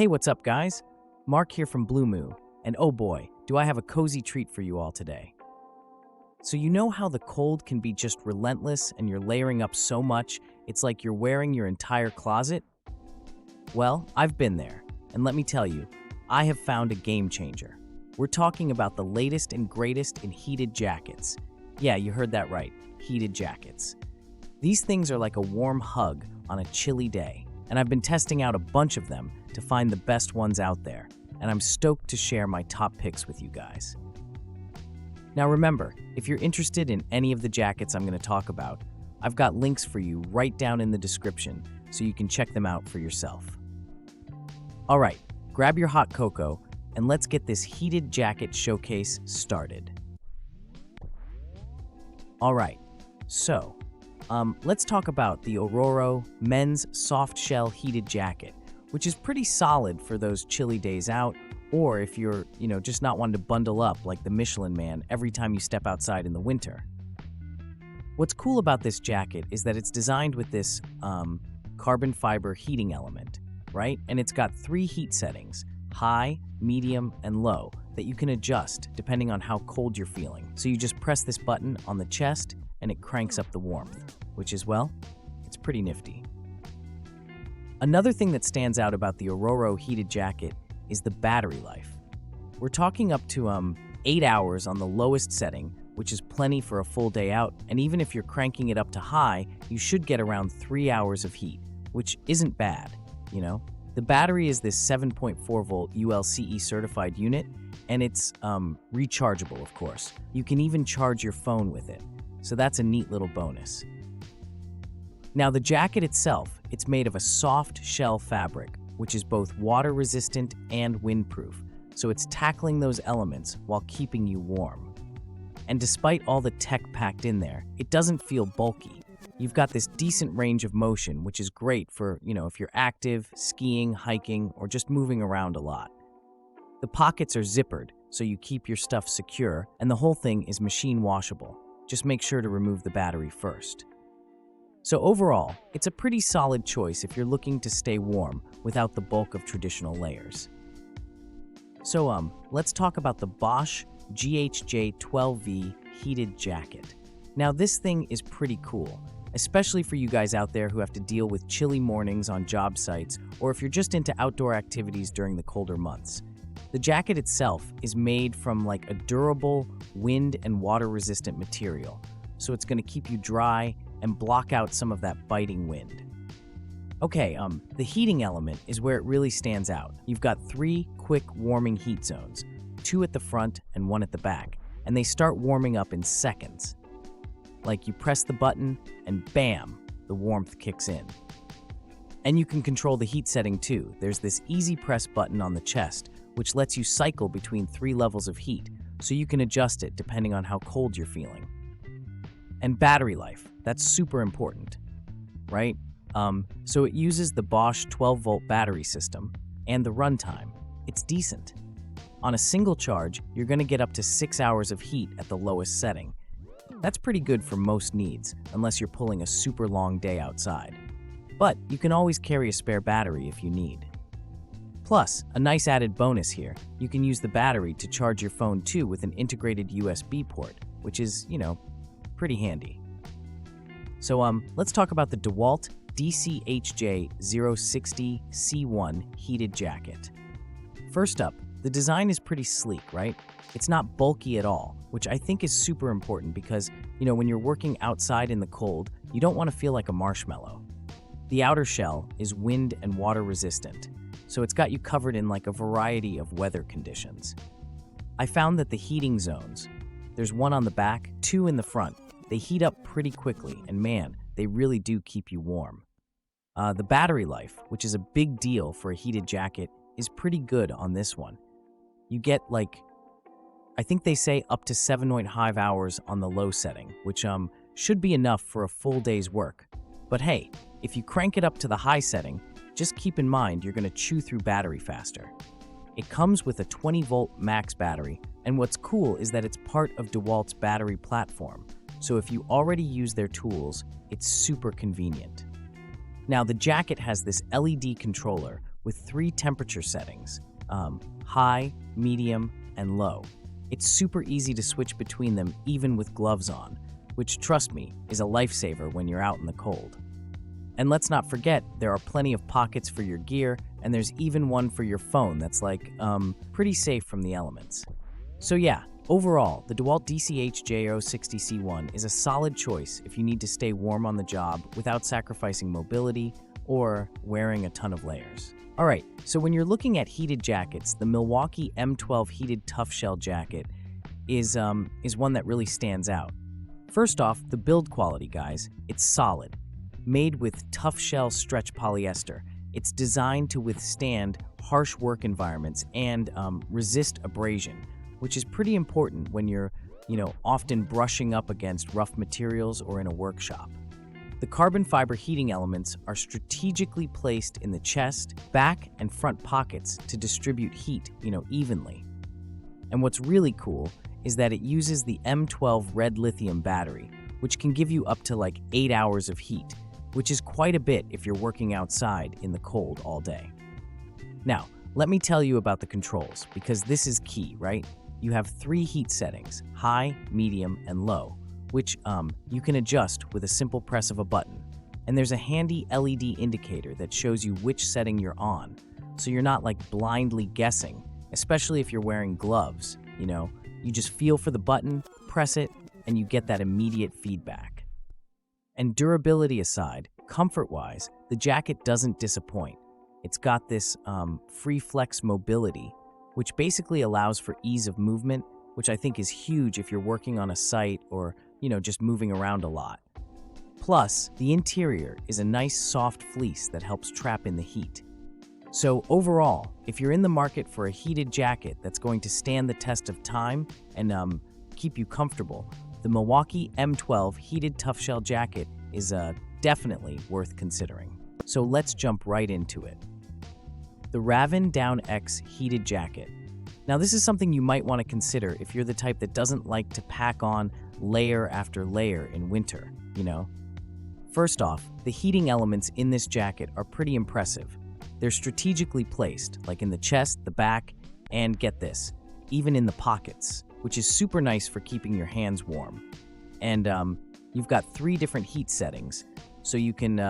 Hey, what's up, guys? Mark here from Blumoo, and oh boy, do I have a cozy treat for you all today. So you know how the cold can be just relentless and you're layering up so much, it's like you're wearing your entire closet? Well, I've been there, and let me tell you, I have found a game changer. We're talking about the latest and greatest in heated jackets. Yeah, you heard that right, heated jackets. These things are like a warm hug on a chilly day, and I've been testing out a bunch of them to find the best ones out there, and I'm stoked to share my top picks with you guys. Now remember, if you're interested in any of the jackets I'm going to talk about, I've got links for you right down in the description so you can check them out for yourself. Alright, grab your hot cocoa and let's get this heated jacket showcase started. Alright, so let's talk about the Aurora men's soft shell heated jacket, which is pretty solid for those chilly days out, or if you're, just not wanting to bundle up like the Michelin Man every time you step outside in the winter. What's cool about this jacket is that it's designed with this carbon fiber heating element, right? And it's got 3 heat settings, high, medium, and low, that you can adjust depending on how cold you're feeling. So you just press this button on the chest and it cranks up the warmth, which is, well, it's pretty nifty. Another thing that stands out about the Aurora heated jacket is the battery life. We're talking up to 8 hours on the lowest setting, which is plenty for a full day out, and even if you're cranking it up to high, you should get around 3 hours of heat, which isn't bad, The battery is this 7.4 volt ULCE certified unit, and it's rechargeable, of course. You can even charge your phone with it, so that's a neat little bonus. Now the jacket itself, it's made of a soft shell fabric, which is both water resistant and windproof, so it's tackling those elements while keeping you warm. And despite all the tech packed in there, it doesn't feel bulky. You've got this decent range of motion, which is great for, if you're active, skiing, hiking, or just moving around a lot. The pockets are zippered, so you keep your stuff secure, and the whole thing is machine washable. Just make sure to remove the battery first. So overall, it's a pretty solid choice if you're looking to stay warm without the bulk of traditional layers. So let's talk about the Bosch GHJ12V heated jacket. Now this thing is pretty cool, especially for you guys out there who have to deal with chilly mornings on job sites, or if you're just into outdoor activities during the colder months. The jacket itself is made from like a durable, wind and water resistant material, so it's going to keep you dry and block out some of that biting wind. Okay, the heating element is where it really stands out. You've got 3 quick warming heat zones, 2 at the front and 1 at the back, and they start warming up in seconds. Like you press the button and bam, the warmth kicks in. And you can control the heat setting too. There's this easy press button on the chest, which lets you cycle between 3 levels of heat, so you can adjust it depending on how cold you're feeling. And battery life, that's super important, right? So it uses the Bosch 12-volt battery system, and the runtime, it's decent. On a single charge, you're going to get up to 6 hours of heat at the lowest setting. That's pretty good for most needs, unless you're pulling a super long day outside. But you can always carry a spare battery if you need. Plus, a nice added bonus here, you can use the battery to charge your phone too with an integrated USB port, which is, pretty handy. So let's talk about the DeWalt DCHJ060C1 heated jacket. First up, the design is pretty sleek, right? It's not bulky at all, which I think is super important because, when you're working outside in the cold, you don't want to feel like a marshmallow. The outer shell is wind and water resistant, so it's got you covered in like a variety of weather conditions. I found that the heating zones, there's 1 on the back, 2 in the front, they heat up pretty quickly, and man, they really do keep you warm. The battery life, which is a big deal for a heated jacket, is pretty good on this one. You get I think they say up to 7.5 hours on the low setting, which should be enough for a full day's work. But hey, if you crank it up to the high setting, just keep in mind you're going to chew through battery faster. It comes with a 20-volt max battery, and what's cool is that it's part of DeWalt's battery platform, so if you already use their tools, it's super convenient. Now, the jacket has this LED controller, with 3 temperature settings, high, medium, and low. It's super easy to switch between them even with gloves on, which, trust me, is a lifesaver when you're out in the cold. And let's not forget, there are plenty of pockets for your gear, and there's even one for your phone that's pretty safe from the elements. So yeah, overall, the DeWalt DCH J060C1 is a solid choice if you need to stay warm on the job without sacrificing mobility or wearing a ton of layers. Alright, so when you're looking at heated jackets, the Milwaukee M12 Heated Tough Shell Jacket is one that really stands out. First off, the build quality, guys. It's solid. Made with tough shell stretch polyester, it's designed to withstand harsh work environments and resist abrasion, which is pretty important when you're, often brushing up against rough materials or in a workshop. The carbon fiber heating elements are strategically placed in the chest, back, and front pockets to distribute heat, evenly. And what's really cool is that it uses the M12 red lithium battery, which can give you up to 8 hours of heat, which is quite a bit if you're working outside in the cold all day. Now, let me tell you about the controls, because this is key, right? You have 3 heat settings, high, medium, and low, which you can adjust with a simple press of a button. And there's a handy LED indicator that shows you which setting you're on, so you're not blindly guessing, especially if you're wearing gloves, You just feel for the button, press it, and you get that immediate feedback. And durability aside, comfort-wise, the jacket doesn't disappoint. It's got this free flex mobility, which basically allows for ease of movement, which I think is huge if you're working on a site or, just moving around a lot. Plus, the interior is a nice soft fleece that helps trap in the heat. So overall, if you're in the market for a heated jacket that's going to stand the test of time and keep you comfortable, the Milwaukee M12 Heated Tough Shell Jacket is definitely worth considering. So let's jump right into it. The Raven Down X Heated Jacket. Now this is something you might want to consider if you're the type that doesn't like to pack on layer after layer in winter, First off, the heating elements in this jacket are pretty impressive. They're strategically placed, like in the chest, the back, and get this, even in the pockets, which is super nice for keeping your hands warm. And you've got 3 different heat settings, so you can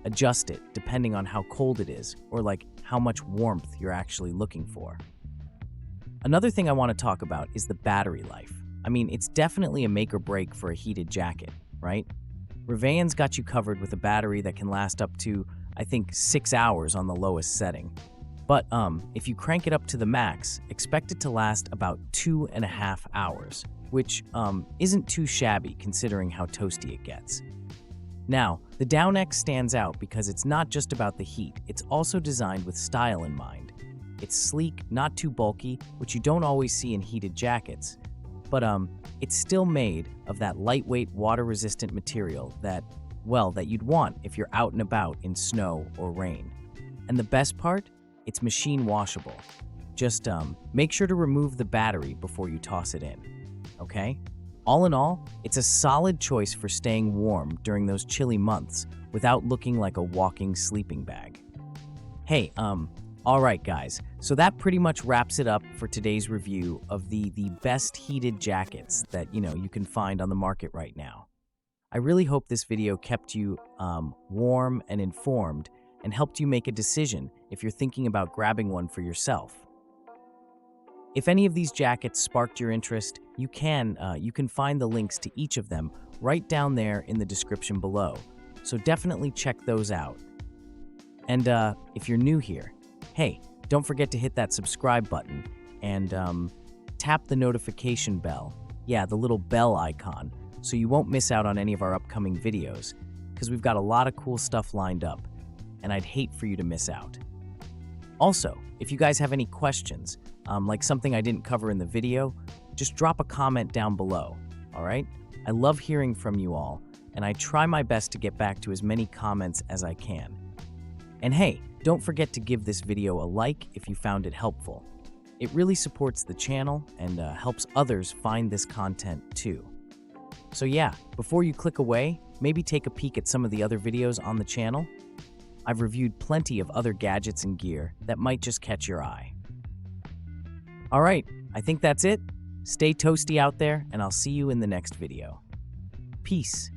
adjust it depending on how cold it is or how much warmth you're actually looking for. Another thing I want to talk about is the battery life. I mean, it's definitely a make or break for a heated jacket, right? Raven's got you covered with a battery that can last up to, I think, 6 hours on the lowest setting. But if you crank it up to the max, expect it to last about 2.5 hours, which isn't too shabby considering how toasty it gets. Now, the Down X stands out because it's not just about the heat, it's also designed with style in mind. It's sleek, not too bulky, which you don't always see in heated jackets, but it's still made of that lightweight, water-resistant material that you'd want if you're out and about in snow or rain. And the best part? It's machine washable. Just make sure to remove the battery before you toss it in, okay? All in all, it's a solid choice for staying warm during those chilly months without looking like a walking sleeping bag. Hey, all right, guys, so that pretty much wraps it up for today's review of the best heated jackets that, you can find on the market right now. I really hope this video kept you warm and informed and helped you make a decision if you're thinking about grabbing one for yourself. If any of these jackets sparked your interest, you can find the links to each of them right down there in the description below, so definitely check those out. And if you're new here, hey, don't forget to hit that subscribe button and tap the notification bell, the little bell icon, so you won't miss out on any of our upcoming videos, because we've got a lot of cool stuff lined up, and I'd hate for you to miss out. Also, if you guys have any questions, like something I didn't cover in the video, just drop a comment down below, all right? I love hearing from you all, and I try my best to get back to as many comments as I can. And hey, don't forget to give this video a like if you found it helpful. It really supports the channel and helps others find this content too. So yeah, before you click away, maybe take a peek at some of the other videos on the channel. I've reviewed plenty of other gadgets and gear that might just catch your eye. All right, I think that's it. Stay toasty out there, and I'll see you in the next video. Peace.